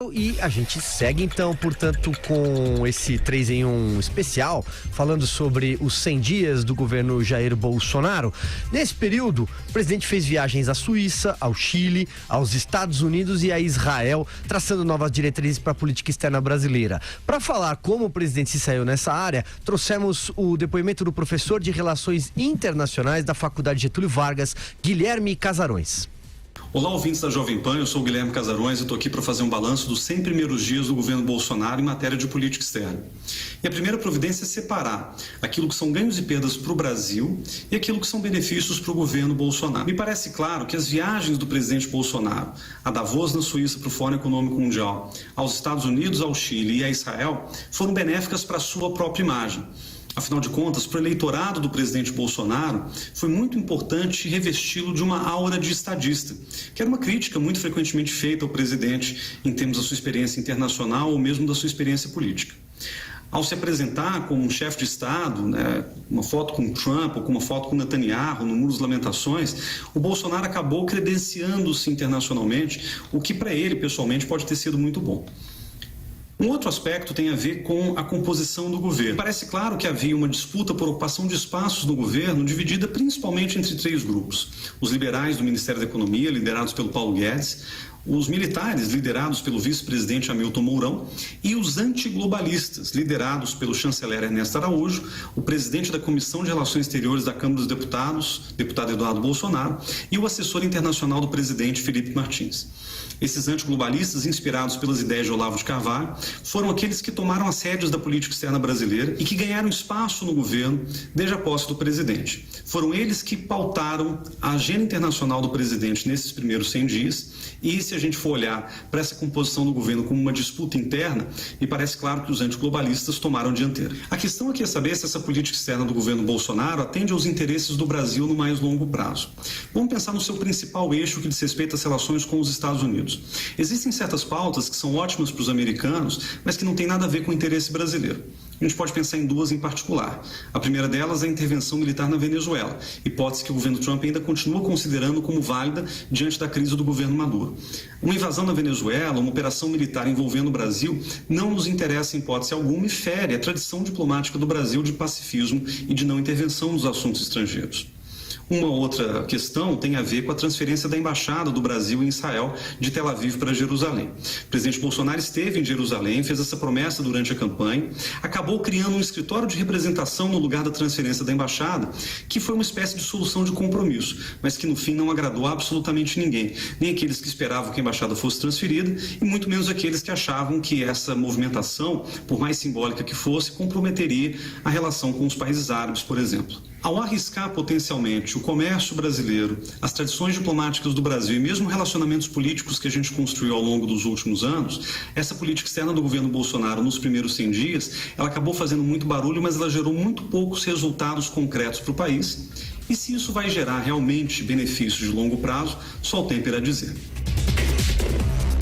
Bolsonaro e a gente segue então, portanto, com esse 3 em 1 especial, falando sobre os 100 dias do governo Jair Bolsonaro. Nesse período, o presidente fez viagens à Suíça, ao Chile, aos Estados Unidos e a Israel, traçando novas diretrizes para a política externa brasileira. Para falar como o presidente se saiu nessa área, trouxemos o depoimento do professor de Relações Internacionais da Faculdade Getúlio Vargas, Guilherme Casarões. Olá, ouvintes da Jovem Pan, eu sou o Guilherme Casarões e estou aqui para fazer um balanço dos 100 primeiros dias do governo Bolsonaro em matéria de política externa. E a primeira providência é separar aquilo que são ganhos e perdas para o Brasil e aquilo que são benefícios para o governo Bolsonaro. Me parece claro que as viagens do presidente Bolsonaro a Davos, na Suíça, para o Fórum Econômico Mundial, aos Estados Unidos, ao Chile e a Israel foram benéficas para a sua própria imagem. Afinal de contas, para o eleitorado do presidente Bolsonaro, foi muito importante revesti-lo de uma aura de estadista, que era uma crítica muito frequentemente feita ao presidente em termos da sua experiência internacional ou mesmo da sua experiência política. Ao se apresentar como um chefe de Estado, uma foto com Trump ou com uma foto com Netanyahu no Muro das Lamentações, o Bolsonaro acabou credenciando-se internacionalmente, o que para ele, pessoalmente, pode ter sido muito bom. Um outro aspecto tem a ver com a composição do governo. Parece claro que havia uma disputa por ocupação de espaços no governo, dividida principalmente entre 3 grupos. Os liberais do Ministério da Economia, liderados pelo Paulo Guedes, os militares, liderados pelo vice-presidente Hamilton Mourão, e os antiglobalistas, liderados pelo chanceler Ernesto Araújo, o presidente da Comissão de Relações Exteriores da Câmara dos Deputados, deputado Eduardo Bolsonaro, e o assessor internacional do presidente Felipe Martins. Esses antiglobalistas, inspirados pelas ideias de Olavo de Carvalho, foram aqueles que tomaram as rédeas da política externa brasileira e que ganharam espaço no governo desde a posse do presidente. Foram eles que pautaram a agenda internacional do presidente nesses primeiros 100 dias e, se a gente for olhar para essa composição do governo como uma disputa interna, me parece claro que os antiglobalistas tomaram a dianteira. A questão aqui é saber se essa política externa do governo Bolsonaro atende aos interesses do Brasil no mais longo prazo. Vamos pensar no seu principal eixo que diz respeito às relações com os Estados Unidos. Existem certas pautas que são ótimas para os americanos, mas que não tem nada a ver com o interesse brasileiro. A gente pode pensar em 2 em particular. A primeira delas é a intervenção militar na Venezuela, hipótese que o governo Trump ainda continua considerando como válida diante da crise do governo Maduro. Uma invasão na Venezuela, uma operação militar envolvendo o Brasil, não nos interessa em hipótese alguma e fere a tradição diplomática do Brasil de pacifismo e de não intervenção nos assuntos estrangeiros. Uma outra questão tem a ver com a transferência da Embaixada do Brasil em Israel de Tel Aviv para Jerusalém. O presidente Bolsonaro esteve em Jerusalém, fez essa promessa durante a campanha, acabou criando um escritório de representação no lugar da transferência da Embaixada, que foi uma espécie de solução de compromisso, mas que no fim não agradou a absolutamente ninguém, nem aqueles que esperavam que a Embaixada fosse transferida e muito menos aqueles que achavam que essa movimentação, por mais simbólica que fosse, comprometeria a relação com os países árabes, por exemplo. Ao arriscar potencialmente o comércio brasileiro, as tradições diplomáticas do Brasil e mesmo relacionamentos políticos que a gente construiu ao longo dos últimos anos, essa política externa do governo Bolsonaro nos primeiros 100 dias, ela acabou fazendo muito barulho, mas ela gerou muito poucos resultados concretos para o país. E se isso vai gerar realmente benefícios de longo prazo, só o tempo irá dizer.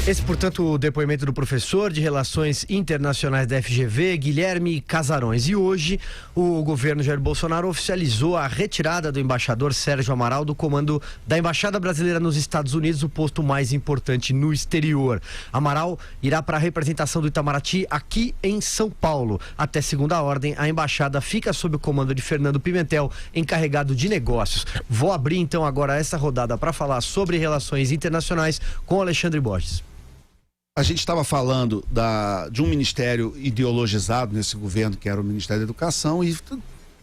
Esse, portanto, o depoimento do professor de Relações Internacionais da FGV, Guilherme Casarões. E hoje, o governo Jair Bolsonaro oficializou a retirada do embaixador Sérgio Amaral do comando da Embaixada Brasileira nos Estados Unidos, o posto mais importante no exterior. Amaral irá para a representação do Itamaraty aqui em São Paulo. Até segunda ordem, a embaixada fica sob o comando de Fernando Pimentel, encarregado de negócios. Vou abrir, então, agora essa rodada para falar sobre relações internacionais com Alexandre Borges. A gente estava falando de um ministério ideologizado nesse governo, que era o Ministério da Educação, e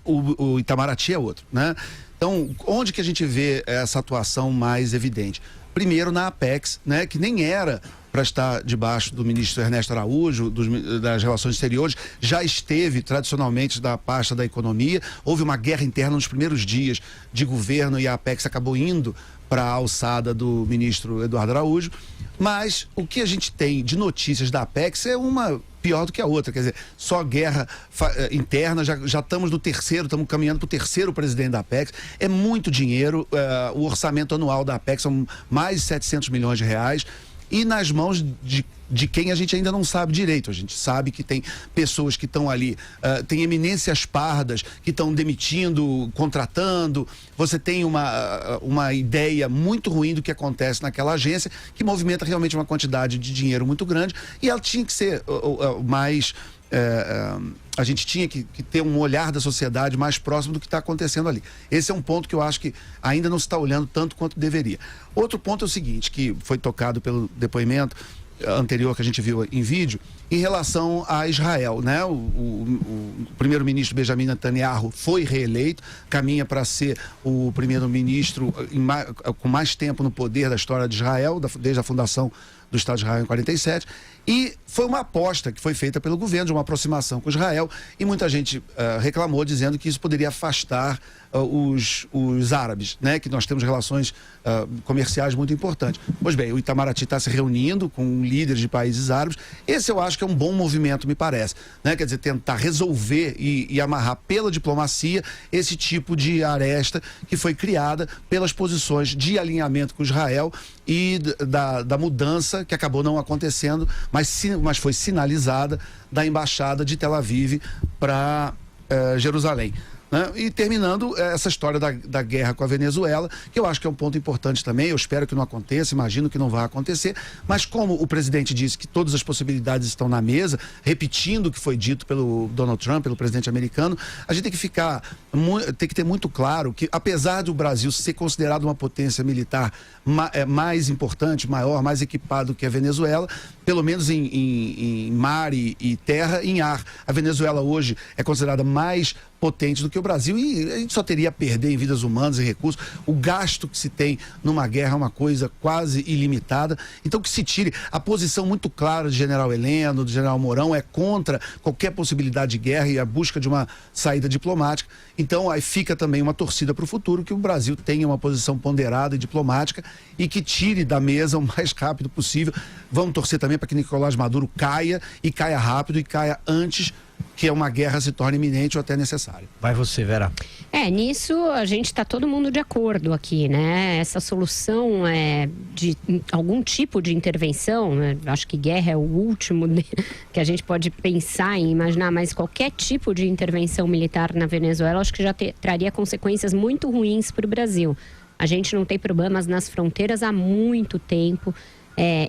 o Itamaraty é outro, né? Então, onde que a gente vê essa atuação mais evidente? Primeiro na Apex, né, que nem era para estar debaixo do ministro Ernesto Araújo, das Relações Exteriores, já esteve tradicionalmente da pasta da Economia. Houve uma guerra interna nos primeiros dias de governo e a Apex acabou indo para a alçada do ministro Eduardo Araújo. Mas o que a gente tem de notícias da Apex é uma pior do que a outra, quer dizer, só guerra interna, já estamos no terceiro, estamos caminhando para o terceiro presidente da Apex, é muito dinheiro, o orçamento anual da Apex são mais de 700 milhões de reais, e nas mãos de de quem a gente ainda não sabe direito. A gente sabe que tem pessoas que estão ali, tem eminências pardas que estão demitindo, contratando. Você tem uma ideia muito ruim do que acontece naquela agência, que movimenta realmente uma quantidade de dinheiro muito grande, e ela tinha que ser mais... a gente tinha que ter um olhar da sociedade mais próximo do que está acontecendo ali. Esse é um ponto que eu acho que ainda não se está olhando tanto quanto deveria. Outro ponto é o seguinte, que foi tocado pelo depoimento anterior que a gente viu em vídeo, em relação a Israel, né? O primeiro-ministro Benjamin Netanyahu foi reeleito, caminha para ser o primeiro-ministro com mais tempo no poder da história de Israel, desde a fundação do Estado de Israel em 47, e foi uma aposta que foi feita pelo governo de uma aproximação com Israel, e muita gente reclamou dizendo que isso poderia afastar os árabes, né? Que nós temos relações comerciais muito importantes. Pois bem, o Itamaraty está se reunindo com líderes de países árabes. Esse eu acho que é um bom movimento, me parece, né? Quer dizer, tentar resolver e amarrar pela diplomacia esse tipo de aresta que foi criada pelas posições de alinhamento com Israel e da mudança que acabou não acontecendo, mas foi sinalizada, da embaixada de Tel Aviv para Jerusalém. Né? E terminando essa história da guerra com a Venezuela, que eu acho que é um ponto importante também. Eu espero que não aconteça, imagino que não vai acontecer, mas como o presidente disse que todas as possibilidades estão na mesa, repetindo o que foi dito pelo Donald Trump, pelo presidente americano, a gente tem que ter muito claro que, apesar do Brasil ser considerado uma potência militar mais importante, maior, mais equipado que a Venezuela, pelo menos em mar e terra, em ar, a Venezuela hoje é considerada mais potente do que o Brasil, e a gente só teria a perder em vidas humanas e recursos. O gasto que se tem numa guerra é uma coisa quase ilimitada. Então, que se tire a posição muito clara de General Heleno, do General Mourão, é contra qualquer possibilidade de guerra e a busca de uma saída diplomática. Então, aí fica também uma torcida para o futuro, que o Brasil tenha uma posição ponderada e diplomática e que tire da mesa o mais rápido possível. Vamos torcer também para que Nicolás Maduro caia, e caia rápido, e caia antes que uma guerra se torne iminente ou até necessária. Vai você, Vera. Nisso a gente está todo mundo de acordo aqui, né? Essa solução de algum tipo de intervenção, né? Acho que guerra é o último que a gente pode pensar em imaginar, mas qualquer tipo de intervenção militar na Venezuela, acho que já traria consequências muito ruins para o Brasil. A gente não tem problemas nas fronteiras há muito tempo.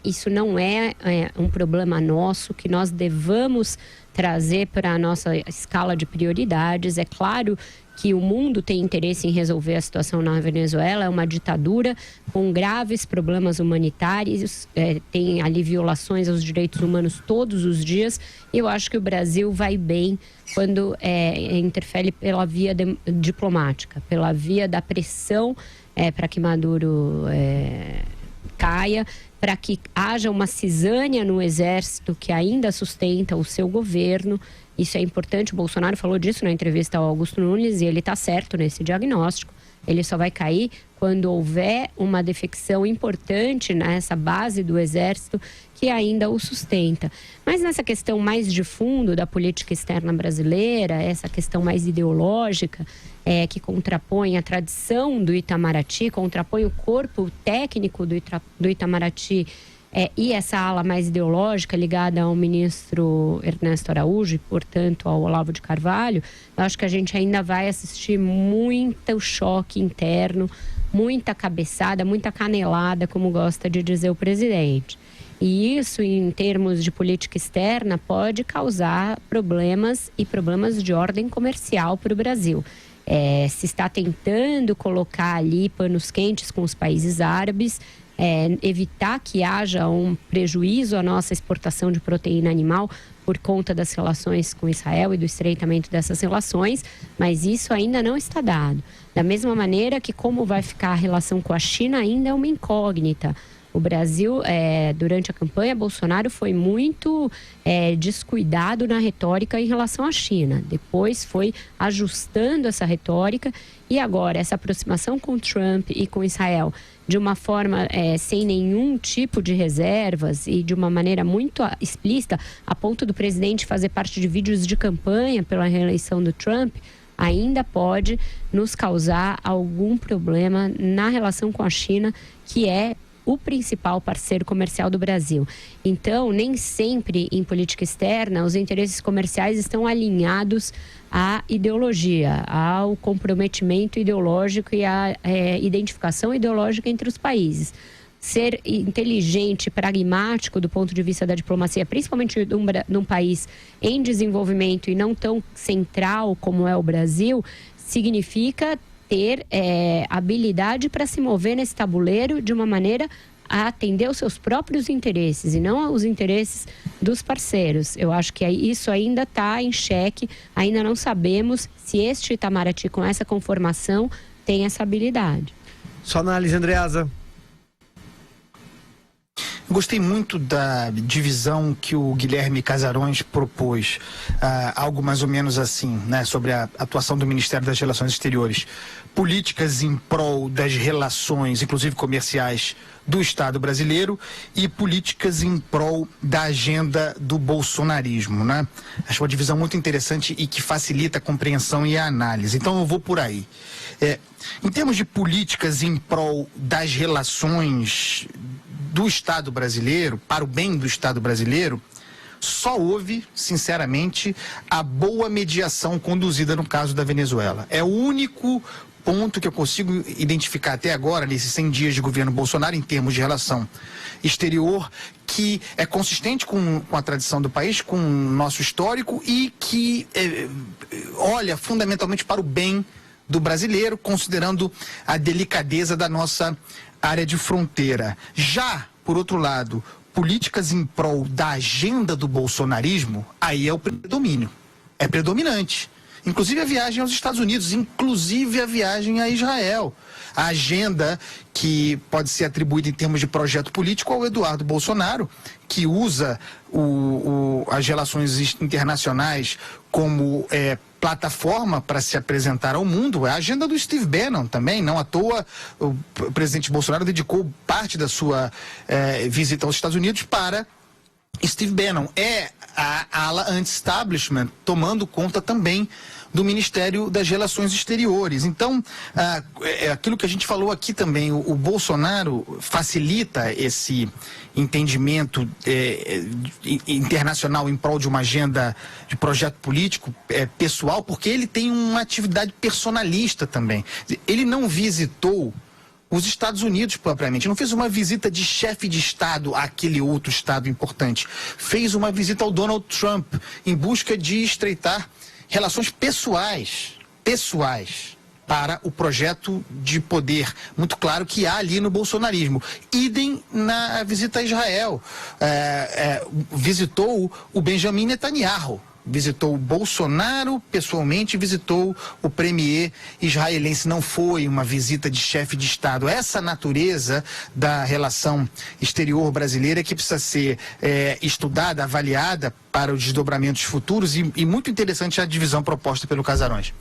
Isso não é um problema nosso que nós devamos trazer para a nossa escala de prioridades. É claro que o mundo tem interesse em resolver a situação na Venezuela. É uma ditadura com graves problemas humanitários, tem ali violações aos direitos humanos todos os dias. E eu acho que o Brasil vai bem quando interfere pela via diplomática, pela via da pressão para que Maduro caia, para que haja uma cisânia no exército que ainda sustenta o seu governo. Isso é importante. O Bolsonaro falou disso na entrevista ao Augusto Nunes e ele está certo nesse diagnóstico. Ele só vai cair quando houver uma defecção importante nessa base do exército que ainda o sustenta. Mas nessa questão mais de fundo da política externa brasileira, essa questão mais ideológica, que contrapõe a tradição do Itamaraty, contrapõe o corpo técnico do Itamaraty e essa ala mais ideológica ligada ao ministro Ernesto Araújo e, portanto, ao Olavo de Carvalho, eu acho que a gente ainda vai assistir muito choque interno, muita cabeçada, muita canelada, como gosta de dizer o presidente. E isso, em termos de política externa, pode causar problemas e problemas de ordem comercial para o Brasil. Se está tentando colocar ali panos quentes com os países árabes, evitar que haja um prejuízo à nossa exportação de proteína animal por conta das relações com Israel e do estreitamento dessas relações, mas isso ainda não está dado. Da mesma maneira que como vai ficar a relação com a China ainda é uma incógnita. O Brasil, durante a campanha, Bolsonaro foi muito descuidado na retórica em relação à China. Depois foi ajustando essa retórica e agora essa aproximação com Trump e com Israel de uma forma sem nenhum tipo de reservas e de uma maneira muito explícita, a ponto do presidente fazer parte de vídeos de campanha pela reeleição do Trump, ainda pode nos causar algum problema na relação com a China, que é o principal parceiro comercial do Brasil. Então, nem sempre em política externa os interesses comerciais estão alinhados à ideologia, ao comprometimento ideológico e à identificação ideológica entre os países. Ser inteligente, pragmático do ponto de vista da diplomacia, principalmente num país em desenvolvimento e não tão central como é o Brasil, significa ter habilidade para se mover nesse tabuleiro de uma maneira a atender os seus próprios interesses e não os interesses dos parceiros. Eu acho que isso ainda está em xeque, ainda não sabemos se este Itamaraty, com essa conformação, tem essa habilidade. Só análise, Andreasa. Gostei muito da divisão que o Guilherme Casarões propôs, algo mais ou menos assim, né, sobre a atuação do Ministério das Relações Exteriores. Políticas em prol das relações, inclusive comerciais, do Estado brasileiro e políticas em prol da agenda do bolsonarismo, né? Acho uma divisão muito interessante e que facilita a compreensão e a análise. Então eu vou por aí. Em termos de políticas em prol das relações do Estado brasileiro, para o bem do Estado brasileiro, só houve, sinceramente, a boa mediação conduzida no caso da Venezuela. É o único ponto que eu consigo identificar até agora, nesses 100 dias de governo Bolsonaro, em termos de relação exterior, que é consistente com a tradição do país, com o nosso histórico e que olha fundamentalmente para o bem do brasileiro, considerando a delicadeza da nossa área de fronteira. Já, por outro lado, políticas em prol da agenda do bolsonarismo, aí é o predomínio. É predominante. Inclusive a viagem aos Estados Unidos, inclusive a viagem a Israel. A agenda que pode ser atribuída em termos de projeto político ao Eduardo Bolsonaro, que usa as relações internacionais como plataforma para se apresentar ao mundo. É a agenda do Steve Bannon também. Não à toa o presidente Bolsonaro dedicou parte da sua visita aos Estados Unidos para Steve Bannon. É a ala anti-establishment tomando conta também do Ministério das Relações Exteriores. Então, aquilo que a gente falou aqui também, o Bolsonaro facilita esse entendimento internacional em prol de uma agenda de projeto político pessoal, porque ele tem uma atividade personalista também. Ele não visitou os Estados Unidos propriamente, não fez uma visita de chefe de Estado àquele outro Estado importante. Fez uma visita ao Donald Trump em busca de estreitar relações pessoais para o projeto de poder muito claro que há ali no bolsonarismo. Idem na visita a Israel. Visitou o Benjamin Netanyahu. Visitou o Bolsonaro pessoalmente, visitou o premier israelense. Não foi uma visita de chefe de Estado. Essa natureza da relação exterior brasileira que precisa ser estudada, avaliada para os desdobramentos futuros e muito interessante a divisão proposta pelo Casarões.